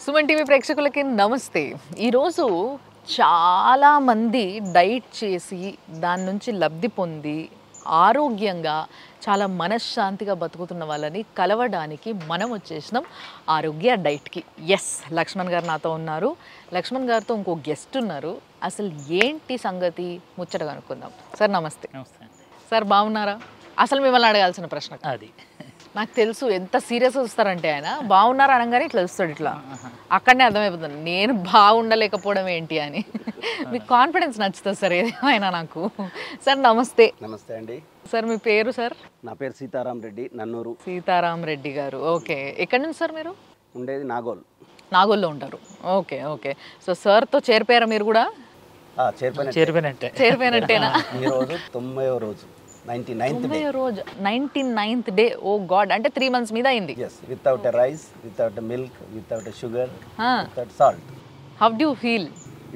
Suman TV ప్రేక్షకులకి నమస్తే. ఈరోజు చాలామంది డైట్ చేసి దాని నుంచి లబ్ధి పొంది ఆరోగ్యంగా చాలా మనశ్శాంతిగా బతుకుతున్న వాళ్ళని కలవడానికి మనం వచ్చేసినాం ఆరోగ్య డైట్కి. ఎస్, లక్ష్మణ్ గారు నాతో ఉన్నారు. లక్ష్మణ్ గారితో ఇంకో గెస్ట్ ఉన్నారు. అసలు ఏంటి సంగతి ముచ్చటగా అనుకుందాం. సార్ నమస్తే. సార్ బాగున్నారా? అసలు మిమ్మల్ని అడగాల్సిన ప్రశ్న అది. నాకు తెలుసు ఎంత సీరియస్గా చూస్తారంటే ఆయన బాగున్నారు అనగానే ఇట్లా చూస్తాడు, ఇట్లా అక్కడనే అర్థమైపోతుంది నేను బాగుండలేకపోవడం ఏంటి అని. మీకు కాన్ఫిడెన్స్ నచ్చుతుంది సార్ ఏదేమైనా నాకు. సార్ నమస్తే. నమస్తే అండి. సార్ మీ పేరు? సార్ నా పేరు సీతారాం రెడ్డి, నన్నూరు. సీతారాం రెడ్డి గారు. ఓకే, ఎక్కడి నుంచి సార్ మీరు? ఉండేది నాగోల్. నాగోల్లో ఉంటారు. Okay okay. సో సార్తో చేరిపోయారా మీరు కూడా? చేరిపోయినట్టేనా? ఈరోజు 90వ రోజు, 99th రోజు, 99th డే. ఓ గాడ్, అంటే 3 months మీద అయింది. yes, without a rice, without a milk, without a sugar, without salt. How do you feel?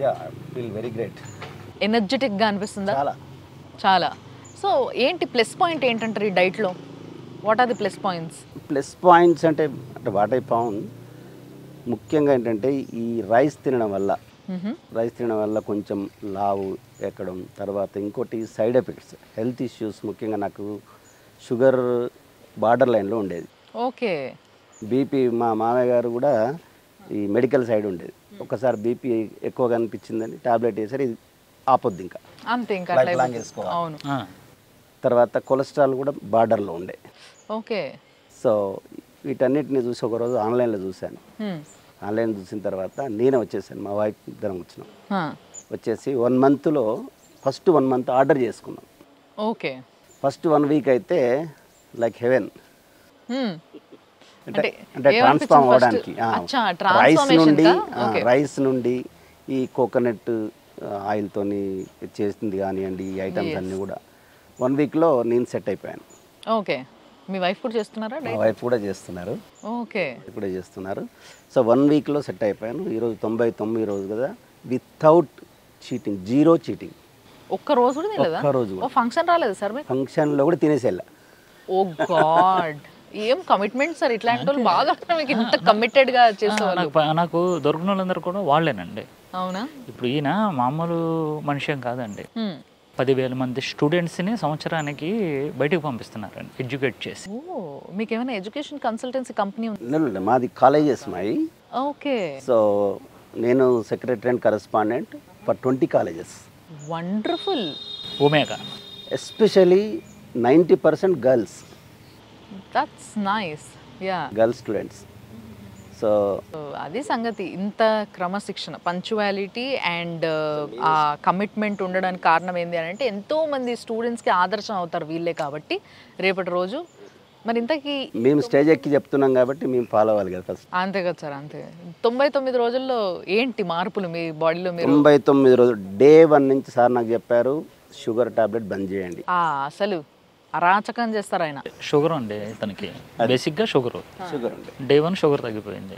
Yeah, I feel very great. ఎనర్జెటిక్గా అనిపిస్తుందా? చాలా చాలా. సో ఏంటి ప్లస్ పాయింట్ ఏంటంటారు ఈ డైట్లో? What are the plus points? Plus points అంటే what I found ముఖ్యంగా ఏంటంటే ఈ రైస్ తినడం వల్ల కొంచెం లావు ఎక్కడం, తర్వాత ఇంకోటి సైడ్ ఎఫెక్ట్స్, హెల్త్ ఇష్యూస్. ముఖ్యంగా నాకు షుగర్ బార్డర్ లైన్లో ఉండేది. ఓకే. బీపీ, మా మామయ్య గారు కూడా ఈ మెడికల్ సైడ్ ఉండేది. ఒక్కసారి బీపీ ఎక్కువగా అనిపించిందని టాబ్లెట్ వేసారు, ఇది ఆపొద్దు ఇంకా అంతే, ఇంకా లాంగ్ వేసుకోవాలి. అవును. తర్వాత కొలెస్ట్రాల్ కూడా బార్డర్లో ఉండే. ఓకే. సో వీటన్నిటిని చూసి ఒకరోజు ఆన్లైన్లో చూశాను. ఆన్లైన్ చూసిన తర్వాత నేనే వచ్చేసాను, మా వైఫ్ ఇద్దరం వచ్చినాం. వచ్చేసి 1 monthలో ఫస్ట్ 1 month ఆర్డర్ చేసుకున్నాం. ఓకే. ఫస్ట్ 1 week అయితే లైక్ హెవెన్. అంటే ట్రాన్స్ఫార్మ్ అవ్వడానికి రైస్ నుండి ఈ కోకోనట్ ఆయిల్తోని చేసింది కానివ్వండి, ఈ ఐటమ్స్ అన్నీ కూడా 1 weekలో నేను సెట్ అయిపోయాను. ఓకే. మీ వైఫ్ కూడా చేస్తున్నారా? మా వైఫ్ కూడా చేస్తున్నారు. ఓకే, కూడా చేస్తున్నారు. సో 1 weekలో సెట్ అయిపోయాను. ఈరోజు 99 రోజు కదా, వితౌట్ చీటింగ్, జీరో చీటింగ్. ఒక్క రోజు కూడా తినలేదా? ఒక్క రోజు కూడా. ఫంక్షన్ రాలేదు సార్ మీకు? ఫంక్షన్లో కూడా తినేసి వెళ్ళా. ఓ గాడ్, ఏం కమిట్మెంట్ సార్! ఇట్లాంటి వాళ్ళు బాగా మీకు ఇంత కమిటెడ్గా చేసేవాళ్ళు. నాకు దొరికిన వాళ్ళందరూ కూడా వాళ్ళేనండి. అవునా? ఇప్పుడు ఈయన మామూలు మనిషి కాదండి. 10,000 మంది స్టూడెంట్స్ని సంవత్సరానికి బయటకు పంపిస్తున్నారండి, ఎడ్యుకేట్ చేసి. ఓ, మీకు ఏమైనా ఎడ్యుకేషన్ కన్సల్టెన్సీ కంపెనీ ఉంది? లేదు, మాది కాలేజెస్ మాయి. ఓకే. సో నేను secretary and correspondent for 20 colleges. Wonderful. Omega especially 90% girls. That's nice. Yeah, girls students. So అది సంగతి. ఇంత క్రమశిక్షణ, పంచువాలిటీ అండ్ ఆ కమిట్మెంట్ ఉండడానికి కారణం ఏంటి అని అంటే ఎంతోమంది స్టూడెంట్స్కి ఆదర్శం అవుతారు వీళ్ళే. కాబట్టి రేపటి రోజు మరి ఇంతకీ మేము స్టేజ్ ఎక్కి చెప్తున్నాం కాబట్టి మేము ఫాలో అవ్వాలి కదా ఫస్ట్. అంతే కదా సార్, అంతే. 99 రోజుల్లో ఏంటి మార్పులు మీ బాడీలో? మీరు 99 రోజులు డే 1 నుంచి సార్ నాకు చెప్పారు, షుగర్ టాబ్లెట్ బంద్ చేయండి. అసలు అరాచకం చేస్తారు ఆయన. షుగర్ అండి తనకి, బేసిక్గా షుగర్ ఉంది. డే 1 షుగర్ తగ్గిపోయింది.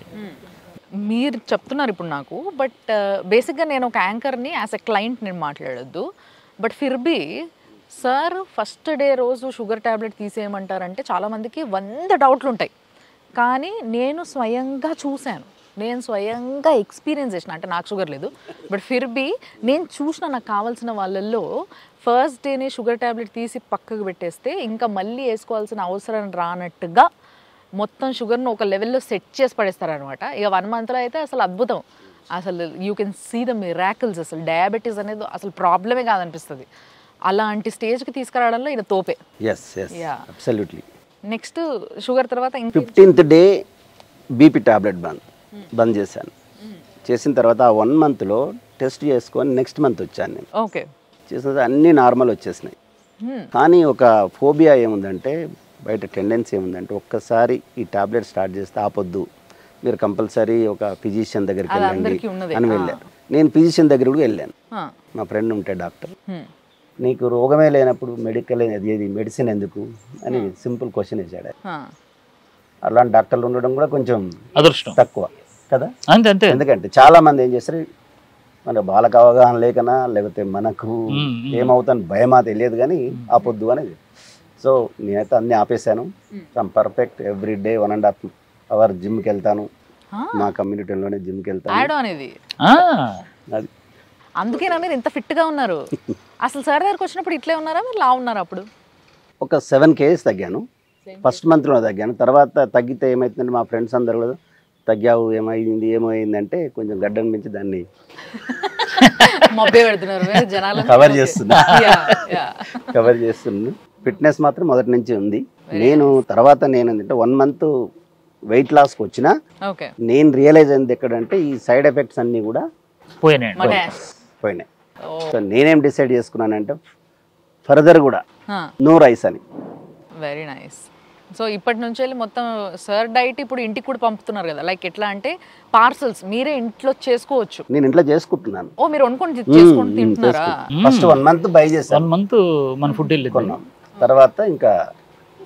మీరు చెప్తున్నారు ఇప్పుడు నాకు, బట్ బేసిక్గా నేను ఒక యాంకర్ని యాజ్ ఎ క్లయింట్ నేను మాట్లాడొద్దు. బట్ ఫిర్బీ సార్ ఫస్ట్ డే రోజు షుగర్ ట్యాబ్లెట్ తీసేయమంటారంటే చాలామందికి 100 డౌట్లు ఉంటాయి. కానీ నేను స్వయంగా చూశాను, నేను స్వయంగా ఎక్స్పీరియన్స్ చేసిన, అంటే నాకు షుగర్ లేదు బట్ ఫిర్బీ నేను చూసిన నాకు కావాల్సిన వాళ్ళల్లో ఫస్ట్ డేనే షుగర్ ట్యాబ్లెట్ తీసి పక్కకు పెట్టేస్తే ఇంకా మళ్ళీ వేసుకోవాల్సిన అవసరం రానట్టుగా మొత్తం షుగర్ను ఒక లెవెల్లో సెట్ చేసి పడేస్తారనమాట. ఇక 1 monthలో అయితే అసలు అద్భుతం. అసలు you can see the miracles. అసలు డయాబెటీస్ అనేది అసలు ప్రాబ్లమే కాదనిపిస్తుంది. అలాంటి స్టేజ్కి తీసుకురావడంలో ఈయన తోపే. అబ్సల్యూట్లీ. నెక్స్ట్ షుగర్ తర్వాత 15th డే బీపీ టాబ్లెట్ బంద్ చేశాను. చేసిన తర్వాత ఆ 1 monthలో టెస్ట్ చేసుకొని నెక్స్ట్ మంత్ వచ్చాను నేను. ఓకే. చేసిన అన్నీ నార్మల్ వచ్చేసినాయి. కానీ ఒక ఫోబియా ఏముందంటే, బయట టెండెన్సీ ఏముందంటే, ఒక్కసారి ఈ టాబ్లెట్ స్టార్ట్ చేస్తే ఆపొద్దు, మీరు కంపల్సరీ ఒక ఫిజిషియన్ దగ్గరికి వెళ్ళండి అని వెళ్ళారు. నేను ఫిజిషియన్ దగ్గర కూడా వెళ్ళాను. మా ఫ్రెండ్ ఉంటే డాక్టర్, నీకు రోగమే లేనప్పుడు మెడిసిన్ ఎందుకు అని సింపుల్ క్వశ్చన్ వేసాడు. అలాంటి డాక్టర్లు ఉండడం కూడా కొంచెం అదృష్టం తక్కువ కదా. ఎందుకంటే చాలా మంది ఏం చేస్తారు, మన బాలకు అవగాహన లేకనా లేకపోతే మనకు ఏమవుతాను భయమా తెలియదు కానీ ఆపొద్దు అనేది. సో నేనైతే అన్నీ ఆపేశాను. పర్ఫెక్ట్ ఎవ్రీ డే 1.5 hour జిమ్కి వెళ్తాను. మా కమ్యూనిటీలోనే జిమ్కి వెళ్తాను. యాడ్ అనేది అది అందుకేనా మీరు ఇంత ఫిట్గా ఉన్నారు? అసలు సార్ దగ్గరకు వచ్చినప్పుడు ఇట్లే ఉన్నారా, మీరు లా ఉన్నారా అప్పుడు? ఒక 7 kgs తగ్గాను. ఫస్ట్ మంత్లో తగ్గాను. తర్వాత తగ్గితే ఏమవుతుందంటే మా ఫ్రెండ్స్ అందరు కూడా తగ్గావు, ఏమైంది అంటే కొంచెం గడ్డను మించి దాన్ని మబ్బే పెడుతున్నారు జనాలు, కవర్ చేస్తున్నాను. ఫిట్నెస్ మాత్రం మొదటి నుంచి ఉంది. నేను ఏంటంటే 1 month వెయిట్ లాస్కి వచ్చినా నేను రియలైజ్ అయింది ఎక్కడంటే ఈ సైడ్ ఎఫెక్ట్స్ అన్నీ కూడా పోయినాయి. సో నేనేం డిసైడ్ చేసుకున్నానంటే ఫర్దర్ కూడా నో రైస్ అని. Very nice. సో ఇప్పటి నుంచి వెళ్ళి మొత్తం సార్ డైట్ ఇప్పుడు ఇంటికి కూడా పంపుతున్నారు కదా, లైక్ ఎట్లా అంటే పార్సల్స్ మీరే ఇంట్లో చేసుకోవచ్చు? నేను ఇంట్లో చేసుకుంటున్నాను. ఓ మీరు వండుకొని చేసుకొని తింటున్నారా? ఫస్ట్ 1 month బై చేశాను. 1 month మన ఫుడ్ కొన్నాం. తర్వాత ఇంకా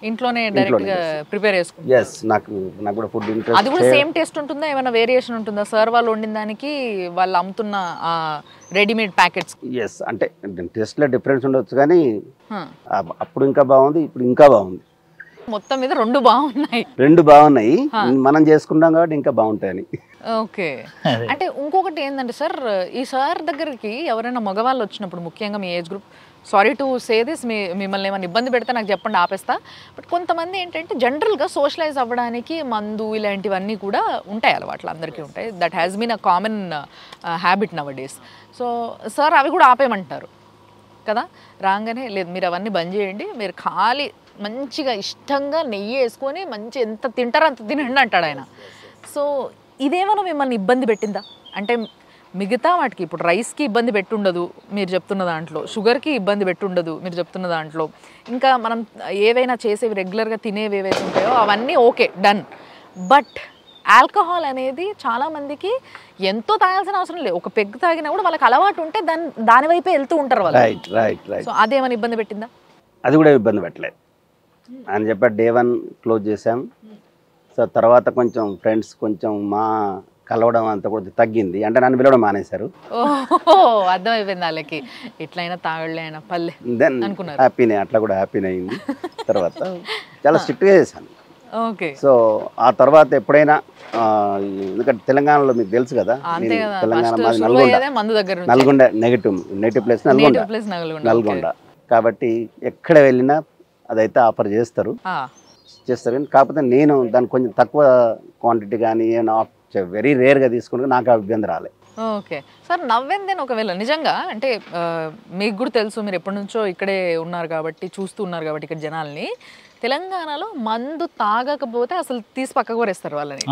ఇంట్లోనే డైరెక్ట్ గా ప్రిపేర్ చేసుకుంటాం. yes నాకు కూడా ఫుడ్ ఇంట్రెస్ట్. అది కూడా సేమ్ టేస్ట్ ఉంటుందా, ఏమైనా వేరియేషన్ ఉంటుందా సార్ వాళ్ళు వండిన దానికి వాళ్ళు అమ్ముతున్న రెడీమేడ్ ప్యాకెట్స్? yes అంటే టేస్ట్ లో డిఫరెన్స్ ఉండొచ్చు కానీ అప్పుడు ఇంకా బాగుంది, ఇప్పుడు ఇంకా బాగుంది. మొత్తం మీద రెండు బాగున్నాయి. మనం చేసుకుంటాం కాబట్టి ఇంకా బాగుంటాయని. ఓకే. అంటే ఇంకొకటి ఏంటంటే సార్, ఈ సార్ దగ్గరికి ఎవరైనా మగవాళ్ళు వచ్చినప్పుడు, ముఖ్యంగా మీ age group, sorry to say this, మిమ్మల్ని ఏమైనా ఇబ్బంది పెడితే నాకు చెప్పండి, ఆపేస్తా. బట్ కొంతమంది ఏంటంటే జనరల్గా సోషలైజ్ అవ్వడానికి మందు ఇలాంటివన్నీ కూడా ఉంటాయి, అలవాట్లు అందరికీ ఉంటాయి. That has been a common habit nowadays. So sir అవి కూడా ఆపేయమంటారు కదా, రాగానే లేదు మీరు అవన్నీ బంద్ చేయండి, మీరు ఖాళీ మంచిగా ఇష్టంగా నెయ్యి వేసుకొని మంచి ఎంత తింటారో అంత తినండి అంటాడు ఆయన. సో ఇదేమైనా మిమ్మల్ని ఇబ్బంది పెట్టిందా? అంటే మిగతా వాటికి ఇప్పుడు రైస్కి ఇబ్బంది పెట్టుండదు మీరు చెప్తున్న దాంట్లో, షుగర్కి ఇబ్బంది పెట్టుండదు మీరు చెప్తున్న దాంట్లో, ఇంకా మనం ఏవైనా చేసేవి రెగ్యులర్గా తినేవి ఏవైతే ఉంటాయో అవన్నీ ఓకే డన్. బట్ ఆల్కహాల్ అనేది చాలామందికి ఎంతో తాగాల్సిన అవసరం లేదు, ఒక పెగ్ తాగినా కూడా వాళ్ళకి అలవాటు ఉంటే దాని వైపే వెళ్తూ ఉంటారు వాళ్ళు. సో అదేమైనా ఇబ్బంది పెట్టిందా? అది కూడా ఇబ్బంది పెట్టలేదు అని చెప్పి Day 1 క్లోజ్ చేసాం. సో తర్వాత కొంచెం ఫ్రెండ్స్ కొంచెం మా కలవడం అంతా కూడా తగ్గింది, అంటే నన్ను పిలవడం మానేశారు. ఓహో అర్థమైపోయింది వాళ్ళకి, ఎట్లయినా తాగలే అయినా పల్లె అనుకున్నారు. హ్యాపీనే, అట్లా కూడా హ్యాపీనే అయింది. తర్వాత చాలా స్ట్రిక్ట్గా చేశాను. ఓకే. సో ఆ తర్వాత ఎప్పుడైనా ఎందుకంటే తెలంగాణలో మీకు తెలుసు కదా, తెలంగాణ మాది నల్గొండ నెగిటివ్ ప్లేస్ నల్గొండ కాబట్టి ఎక్కడ వెళ్ళినా అదైతే ఆఫర్ చేస్తారు. కానీ కాకపోతే నేను దాన్ని కొంచెం తక్కువ క్వాంటిటీ కానీ వెరీ రేర్గా తీసుకుని నాకు ఇబ్బంది రాలే. ఓకే సార్, నవ్వేందేని ఒకవేళ నిజంగా అంటే మీకు కూడా తెలుసు, మీరు ఎప్పటి నుంచో ఇక్కడే ఉన్నారు కాబట్టి, చూస్తూ ఉన్నారు కాబట్టి ఇక్కడ జనాల్ని, తెలంగాణలో మందు తాగకపోతే అసలు తీసి పక్కకు కొరేస్తారు వాళ్ళని.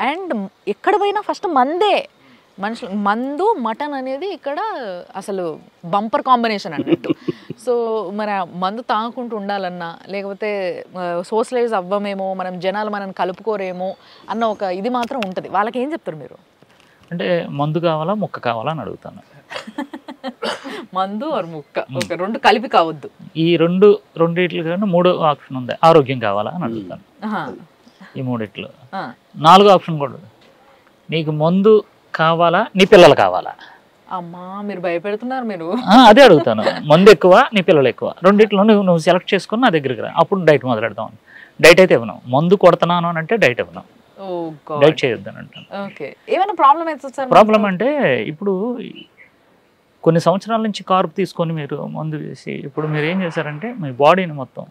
అండ్ ఎక్కడ పోయినా ఫస్ట్ మందే, మనుషులు మందు మటన్ అనేది ఇక్కడ అసలు బంపర్ కాంబినేషన్ అన్నట్టు. సో మరి మందు తాగుకుంటూ ఉండాలన్నా, లేకపోతే సోషలైజ్ అవ్వమేమో, మనం జనాలు మనం కలుపుకోరేమో అన్న ఒక ఇది మాత్రం ఉంటుంది. వాళ్ళకి ఏం చెప్తారు మీరు? అంటే మందు కావాలా ముక్క కావాలా అని అడుగుతాను. మందు ఆర్ ముక్క, ఒక రెండు కలిపి కావద్దు. ఈ రెండిట్లు కన్నా 3వ ఆప్షన్ ఉంది, ఆరోగ్యం కావాలా అని అడుగుతాను. ఈ 3 4వ ఆప్షన్ కూడా, నీకు మందు కావాలా నీ పిల్లలు కావాలా? అమ్మా మీరు భయపెడుతున్నారు మీరు. అదే అడుగుతాను, మందు ఎక్కువ నీ పిల్లలు ఎక్కువ, రెండిట్లో నువ్వు సెలెక్ట్ చేసుకుని నా దగ్గరికి రా, అప్పుడు డైట్ మొదలెడతాం. డైట్ అయితే ఇవ్వను, మందు కొడుతున్నాను అని అంటే డైట్ ఇవ్వను, డైట్ చేయొద్దు అని అంటాను. ప్రాబ్లం అంటే ఇప్పుడు కొన్ని సంవత్సరాల నుంచి కార్బ్ తీసుకొని మీరు మందు వేసి ఇప్పుడు మీరు ఏం చేశారంటే మీ బాడీని మొత్తం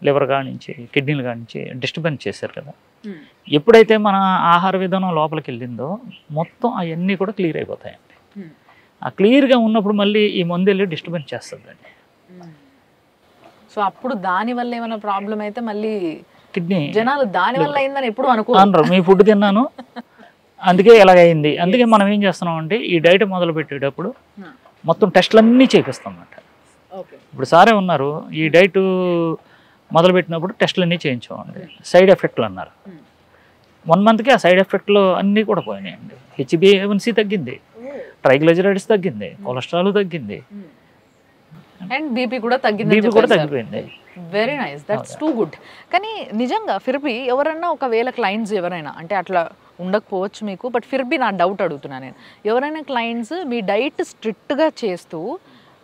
లివర్ కానించి కిడ్నీలు కానించి డిస్టర్బెన్స్ చేశారు కదా. ఎప్పుడైతే మన ఆహార విధానం లోపలికి వెళ్ళిందో మొత్తం అవన్నీ కూడా క్లియర్ అయిపోతాయండి. ఆ క్లియర్గా ఉన్నప్పుడు మళ్ళీ ఈ మందు వెళ్ళి డిస్టర్బెన్స్ చేస్తుందండి. సో అప్పుడు దానివల్ల ఏమైనా ప్రాబ్లం అయితే మళ్ళీ కిడ్నీ, జనాలు దానివల్ల అయిందని ఎప్పుడు అనుకోరు, మీ ఫుడ్ తిన్నాను అందుకే ఎలాగైంది. అందుకే మనం ఏం చేస్తున్నాం అంటే ఈ డైట్ మొదలు పెట్టేటప్పుడు మొత్తం టెస్టులన్నీ చేపిస్తాం అన్నమాట. ఇప్పుడు సారే ఉన్నారు, ఈ డైట్ మొదలుపెట్టినప్పుడు టెస్టులన్నీ చేయించామండి. సైడ్ ఎఫెక్ట్లు అన్నారు, 1 monthకి ఆ సైడ్ ఎఫెక్ట్లు అన్నీ కూడా పోయినాయండి. HbA1c తగ్గింది, ట్రైగ్లిజరైడ్స్ తగ్గింది, కొలెస్ట్రాల్ తగ్గింది, అండ్ బీపీ కూడా తగ్గిపోయింది. Very nice, that's too good. కానీ నిజంగా ఫిర్బీ ఎవరైనా ఒకవేళ క్లయింట్స్ ఎవరైనా అంటే అట్లా ఉండకపోవచ్చు మీకు, బట్ ఫిర్బీ నా డౌట్ అడుగుతున్నా నేను, ఎవరైనా క్లయింట్స్ మీ డైట్ స్ట్రిక్ట్గా చేస్తూ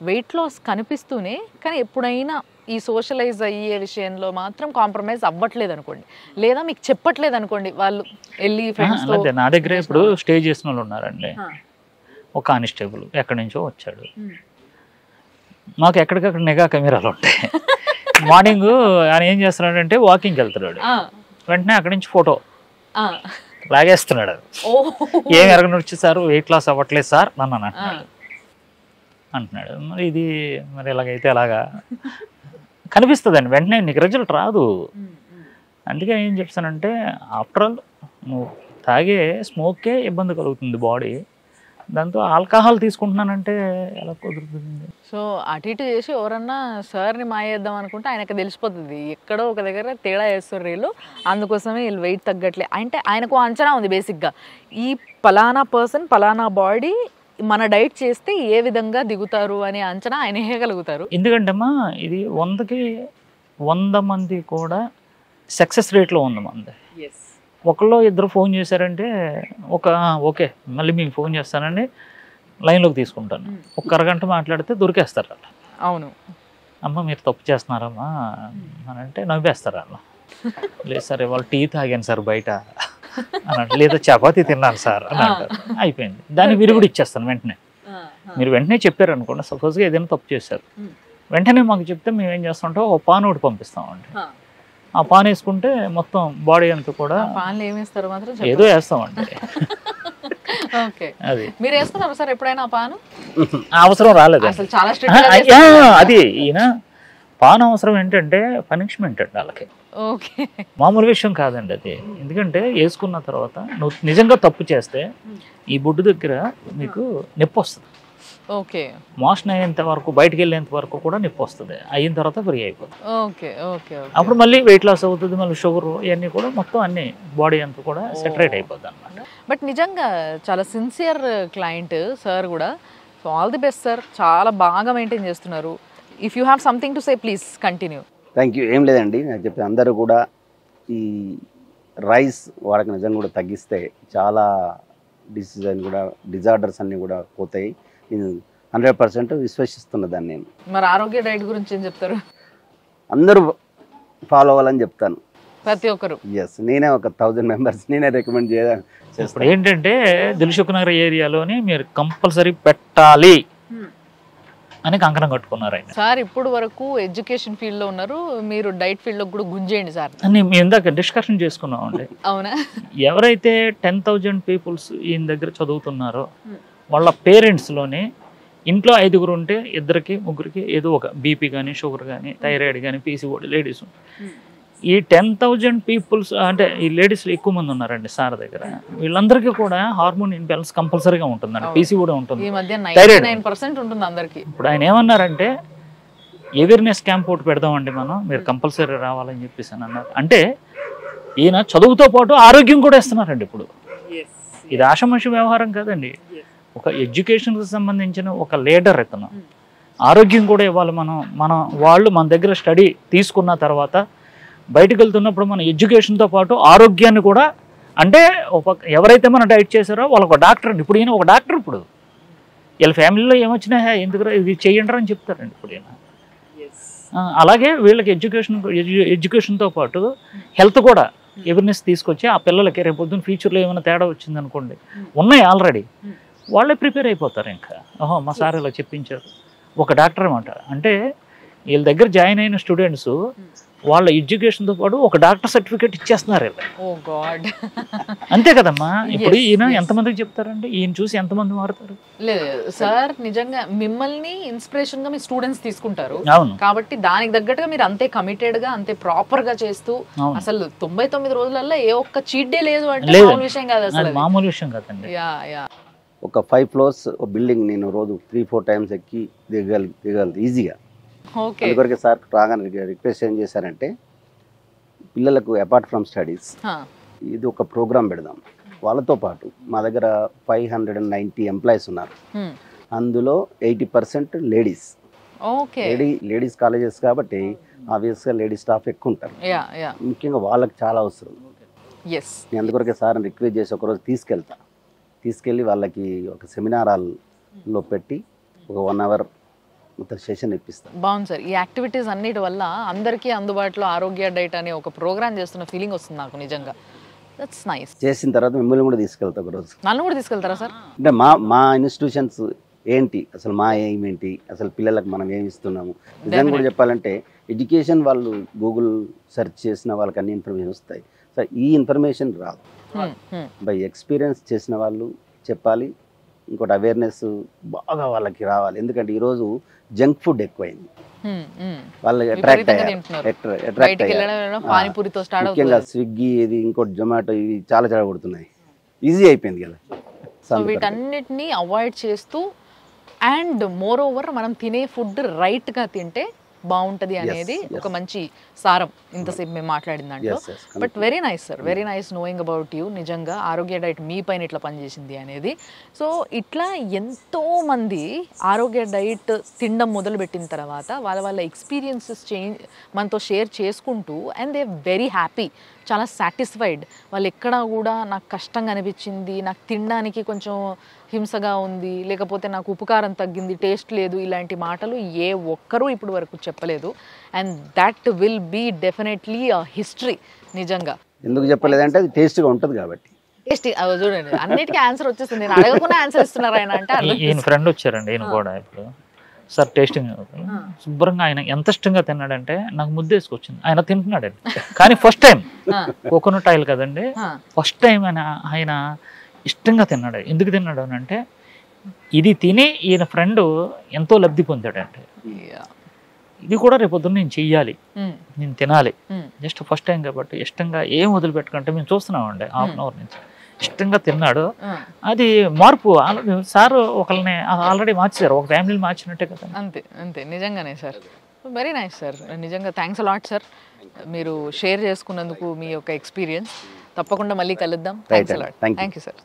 వెయిట్ లాస్ కనిపిస్తూనే కానీ ఎప్పుడైనా ఈ సోషలైజ్ అయ్యే విషయంలో మాత్రం కాంప్రమైజ్ అవ్వట్లేదు అనుకోండి, లేదా మీకు చెప్పట్లేదు అనుకోండి, వాళ్ళు వెళ్ళి ఫ్రెండ్స్ నా దగ్గర ఇప్పుడు స్టే చేసిన వాళ్ళు ఉన్నారండి. ఒక కానిస్టేబుల్ ఎక్కడి నుంచో వచ్చాడు, మాకు ఎక్కడికక్కడ నిఘా కెమెరాలు ఉంటాయి. మార్నింగ్ ఆయన ఏం చేస్తున్నాడంటే వాకింగ్కి వెళ్తున్నాడు, వెంటనే అక్కడి నుంచి ఫోటో లాగేస్తున్నాడు. ఏం ఎరగనొచ్చి సార్ వెయిట్ లాస్ అవ్వట్లేదు సార్ నన్ను అంటున్నాడు. మరి ఇది మరి ఎలాగైతే అలాగా కనిపిస్తుందండి, వెంటనే నీకు రిజల్ట్ రాదు. అందుకే ఏం చెప్తానంటే ఆఫ్టర్ ఆల్ నువ్వు తాగే స్మోకే ఇబ్బంది కలుగుతుంది బాడీ, దాంతో ఆల్కహాల్ తీసుకుంటున్నానంటే ఎలా కుదురుతుంది? సో అటు ఇటు చేసి ఎవరన్నా సార్ని మాయేద్దాం అనుకుంటే ఆయనకు తెలిసిపోతుంది ఎక్కడో ఒక దగ్గర తేడా వేస్తారు వీళ్ళు, అందుకోసమే వీళ్ళు వెయిట్ తగ్గట్లే. అంటే ఆయనకు అంచనా ఉంది బేసిక్గా, ఈ పలానా పర్సన్ పలానా బాడీ మన డైట్ చేస్తే ఏ విధంగా దిగుతారు అనే అంచనా ఆయన వేయగలుగుతారు. ఎందుకంటమ్మా ఇది 100కి 100 మంది కూడా సక్సెస్ రేట్లో ఉంది మంది. ఒకళ్ళు ఇద్దరు ఫోన్ చేశారంటే ఓకే మళ్ళీ మీకు ఫోన్ చేస్తానండి లైన్లోకి తీసుకుంటాను, ఒక అరగంట మాట్లాడితే దొరికేస్తారు అలా. అవును, అమ్మ మీరు తప్పు చేస్తున్నారమ్మా అని అంటే నవ్వేస్తారు అలా. లేదు సార్ ఇవాళ టీ తాగాను సార్ బయట అని, లేదా చపాతీ తిన్నాను సార్ అని అంటారు. అయిపోయింది, దాన్ని విరుగుడు ఇచ్చేస్తాను వెంటనే. మీరు వెంటనే చెప్పారు అనుకోండి, సపోజ్గా ఏదైనా తప్పు చేశారు, వెంటనే మాకు చెప్తే మేము ఏం చేస్తామంటే ఒక పాన్ ఒకటి పంపిస్తామండి. ఆ పాన్ వేసుకుంటే మొత్తం బాడీ అంతా కూడా పాన్లు ఏమేస్తారు మాత్రం ఏదో వేస్తామండి. ఓకే, అది మీరు వేసుకున్నారు సార్ ఎప్పుడైనా పాను? అవసరం రాలేదు అసలు చాలా అది ఈయన పాన్ అవసరం ఏంటంటే పనిష్మెంట్ అండి వాళ్ళకి. ఓకే, మామూలు విషయం కాదండి అది. ఎందుకంటే వేసుకున్న తర్వాత నువ్వు నిజంగా తప్పు చేస్తే ఈ బొడ్డు దగ్గర మీకు నొప్పి వస్తుంది. ఓకే, మోషన్ అయ్యేంత వరకు బయటకు వెళ్ళేంత వరకు కూడా నొప్పి వస్తుంది, అయిన తర్వాత ఫ్రీ అయిపోతుంది. ఓకే ఓకే, అప్పుడు మళ్ళీ వెయిట్ లాస్ అవుతుంది, మళ్ళీ షుగర్ ఇవన్నీ కూడా మొత్తం అన్ని బాడీ అంతా కూడా సెటరేట్ అయిపోద్ది అన్నమాట. బట్ నిజంగా చాలా సిన్సియర్ క్లయింట్ సార్ కూడా. So all the best sir, చాలా బాగా మెయింటైన్ చేస్తున్నారు. If you have something to say please continue. Thank you. ఏం లేదండి, నాకు చెప్పి అందరూ కూడా ఈ రైస్ వాడక నిజంగా కూడా తగ్గిస్తే చాలా డిజార్డర్స్ అన్నీ కూడా పోతాయి. నేను 100% విశ్వసిస్తున్న దాన్ని. నేను మరి ఆరోగ్య డైట్ గురించి ఏం చెప్తారు? అందరూ ఫాలో అవ్వాలని చెప్తాను, ప్రతి ఒక్కరు. ఎస్, నేనే ఒక 1000 మెంబర్స్ నేనే రికమెండ్ చేస్తాను. ఇప్పుడు ఏంటంటే దిల్సుఖ్ నగర్ ఏరియాలోని మీరు కంపల్సరీ పెట్టాలి అని కంకణం కట్టుకున్నారు ఆయన. సార్ ఇప్పుడు వరకు ఎడ్యుకేషన్ ఫీల్డ్ లో ఉన్నారు, మీరు డైట్ ఫీల్డ్ లో కూడా గుంజేయండి సార్ అని మేము ఇందాక డిస్కషన్ చేసుకున్నాం అండి. అవునా? ఎవరైతే 10,000 పీపుల్స్ ఈయన దగ్గర చదువుతున్నారో వాళ్ళ పేరెంట్స్లోనే ఇంట్లో 5గురు ఉంటే 2కి 3కి ఏదో ఒక బీపీ కానీ షుగర్ కానీ థైరాయిడ్ కానీ పీసీఓడి లేడీస్. ఈ 10,000 పీపుల్స్ అంటే ఈ లేడీస్లో ఎక్కువ మంది ఉన్నారండి సార్ దగ్గర. వీళ్ళందరికీ కూడా హార్మోన్ ఇంబ్యాలెన్స్ కంపల్సరీగా ఉంటుందండి, పీసీఓడి ఉంటుంది, థైరాయిడ్ 99% ఉంటుంది అందరికి. ఇప్పుడు ఆయన ఏమన్నారంటే అవేర్నెస్ క్యాంప్ ఒకటి పెడదామండి మనం, మీరు కంపల్సరీ రావాలని చెప్పేసి అని అన్నారు. అంటే ఈయన చదువుతో పాటు ఆరోగ్యం కూడా ఇస్తున్నారండి. ఇప్పుడు ఇది ఆషామాషి వ్యవహారం కాదండి, ఒక ఎడ్యుకేషన్కి సంబంధించిన ఒక లీడర్ ఇతను. ఆరోగ్యం కూడా ఇవ్వాలి మనం వాళ్ళు మన దగ్గర స్టడీ తీసుకున్న తర్వాత బయటకు వెళ్తున్నప్పుడు మన ఎడ్యుకేషన్తో పాటు ఆరోగ్యాన్ని కూడా, అంటే ఎవరైతే మనం డైట్ చేశారో వాళ్ళొక డాక్టర్ అండి. ఇప్పుడు ఈయన ఒక డాక్టర్. ఇప్పుడు వీళ్ళ ఫ్యామిలీలో ఏమొచ్చినా ఎందుకు ఇది చెయ్యండి అని చెప్తారండి ఇప్పుడు ఈయన. అలాగే వీళ్ళకి ఎడ్యుకేషన్తో పాటు హెల్త్ కూడా అవేర్నెస్ తీసుకొచ్చి ఆ పిల్లలకి రేపు పొద్దున్న ఫ్యూచర్లో ఏమైనా తేడా వచ్చిందనుకోండి, ఉన్నాయి ఆల్రెడీ, వాళ్ళే ప్రిపేర్ అయిపోతారు. ఇంకా ఓహో మా సార్ ఇలా చెప్పించారు, ఒక డాక్టర్ అన్నమాట. అంటే వీళ్ళ దగ్గర జాయిన్ అయిన స్టూడెంట్స్ వాళ్ళ ఎడ్యుకేషన్తో పాటు ఒక డాక్టర్ సర్టిఫికేట్ ఇచ్చేస్తున్నారు వీళ్ళు. ఓ గాడ్, అంతే కదమ్మా. ఇప్పుడు ఈయన ఎంతమందికి చెప్తారండి, ఈయన చూసి ఎంతమంది మారుతారు? లేదు సార్, నిజంగా మిమ్మల్ని ఇన్స్పిరేషన్ గా మీ స్టూడెంట్స్ తీసుకుంటారు. అవును, కాబట్టి దానికి తగ్గట్టుగా మీరు అంతే కమిటెడ్ గా అంతే ప్రాపర్ గా చేస్తూ, అసలు 99 రోజులలో ఏ ఒక్క చీట్ డే లేదు అంటే మామూలు విషయం కాదు, అసలు మామూలు విషయం కాదండి. ఒక 5 ఫ్లోర్స్ బిల్డింగ్ నేను రోజు 3-4 టైమ్స్ ఎక్కి దిగగలదు ఈజీగా. అందుకొరకే సార్ రాగానే రిక్వెస్ట్ ఏం చేశారంటే, పిల్లలకు అపార్ట్ ఫ్రమ్ స్టడీస్ ఇది ఒక ప్రోగ్రామ్ పెడదాం. వాళ్ళతో పాటు మా దగ్గర 590 ఎంప్లాయీస్ ఉన్నారు, అందులో 80% లేడీస్. లేడీస్ కాలేజెస్ కాబట్టి ఆబ్వియస్గా లేడీస్ స్టాఫ్ ఎక్కువ ఉంటారు, ముఖ్యంగా వాళ్ళకి చాలా అవసరం. నేను అందుకొరకే సార్ రిక్వెస్ట్ చేసి ఒకరోజు తీసుకెళ్ళి వాళ్ళకి ఒక సెమినార్ హాల్లో పెట్టి ఒక 1 hour మొత్తం సెషన్ ఇప్పిస్తాను. బాగుంది సార్. ఈ యాక్టివిటీస్ అన్నిటి వల్ల అందరికీ అందుబాటులో ఆరోగ్య డైట్ అనే ఒక ప్రోగ్రామ్ చేస్తున్న ఫీలింగ్ వస్తుంది నాకు నిజంగా. That's nice. చేసిన తర్వాత మిమ్మల్ని కూడా తీసుకెళ్తా ఒకరోజు. నన్ను కూడా తీసుకెళ్తారా సార్? అంటే మా ఇన్స్టిట్యూషన్స్ ఏంటి, అసలు మా ఎయిమ్ ఏంటి, అసలు పిల్లలకు మనం ఏమి ఇస్తున్నాము. నిజంగా కూడా చెప్పాలంటే ఎడ్యుకేషన్ వాళ్ళు గూగుల్ సెర్చ్ చేసిన వాళ్ళకి అన్ని ఇన్ఫర్మేషన్ వస్తాయి. సో ఈ ఇన్ఫర్మేషన్ రాదు. బై ఎక్స్పీరియన్స్ చేసిన వాళ్ళు చెప్పాలి. ఇంకోటి అవేర్నెస్ బాగా వాళ్ళకి రావాలి. ఎందుకంటే ఈరోజు జంక్ ఫుడ్ ఎక్కువైంది, వాళ్ళు అట్రాక్ట్ అయ్యారు. ముఖ్యంగా స్విగ్గీ, ఇది ఇంకోటి జొమాటో, ఇవి చాలా చాలా కొడుతున్నాయి. ఈజీ అయిపోయింది కదా. సో వీటన్నిటిని అవాయిడ్ చేస్తూ అండ్ మోర్ ఓవర్ మనం తినే ఫుడ్ రైట్గా తింటే బాగుంటుంది అనేది ఒక మంచి సారం ఇంతసేపు మేము మాట్లాడిన దాంట్లో. But very nice sir, very nice knowing about you. నిజంగా ఆరోగ్య డైట్ మీ పైన ఇట్లా పనిచేసింది అనేది. సో ఇట్లా ఎంతోమంది ఆరోగ్య డైట్ తినడం మొదలుపెట్టిన తర్వాత వాళ్ళ ఎక్స్పీరియన్సెస్ మనతో షేర్ చేసుకుంటూ అండ్ దే వెరీ హ్యాపీ, చాలా సాటిస్ఫైడ్. వాళ్ళు ఎక్కడా కూడా నాకు కష్టంగా అనిపించింది, నాకు తినడానికి కొంచెం హింసగా ఉంది, లేకపోతే నాకు ఉపకారం తగ్గింది, టేస్ట్ లేదు, ఇలాంటి మాటలు ఏ ఒక్కరూ ఇప్పుడు వరకు చెప్పలేదు. And that will be definitely history. నిజంగా ఎందుకు చెప్పలేదంటే అది టేస్ట్గా ఉంటుంది కాబట్టి. టేస్టీ చూడండి, అన్నిటికీ ఆన్సర్ వచ్చేస్తుంది. నేను అడగకుండా ఆన్సర్ ఇస్తున్నారు ఆయన అంటే. ఈయన ఫ్రెండ్ వచ్చారండి, ఈయన కూడా ఇప్పుడు సార్ టేస్టింగ్ శుభ్రంగా ఆయన ఎంత ఇష్టంగా తిన్నాడంటే నాకు ముద్దేసుకొచ్చింది. ఆయన తింటున్నాడండి, కానీ ఫస్ట్ టైం కోకోనట్ ఆయిల్ కదండి, ఫస్ట్ టైం ఆయన ఇష్టంగా తిన్నాడు. ఎందుకు తిన్నాడు అని అంటే ఇది తిని ఈయన ఫ్రెండ్ ఎంతో లబ్ధి పొందాడంటే ఇది కూడా రేపొద్దున నేను చెయ్యాలి, నేను తినాలి. జస్ట్ ఫస్ట్ టైం కాబట్టి ఇష్టంగా ఏం వదిలిపెట్టుకుంటే మేము చూస్తున్నామండి హాఫ్ అన్ అవర్ నుంచి ఇష్టంగా తిన్నాడు. అది మార్పు. సార్ ఒకళ్ళని ఆల్రెడీ మార్చారు, ఒక ఫ్యామిలీ మార్చినట్టే కదా. అంతే అంతే, నిజంగానే సార్. వెరీ నైస్ సార్, నిజంగా థ్యాంక్స్ అలాట్ సార్. మీరు షేర్ చేసుకున్నందుకు మీ యొక్క ఎక్స్పీరియన్స్. తప్పకుండా మళ్ళీ కలుద్దాం. Thanks a lot. Thank you sir.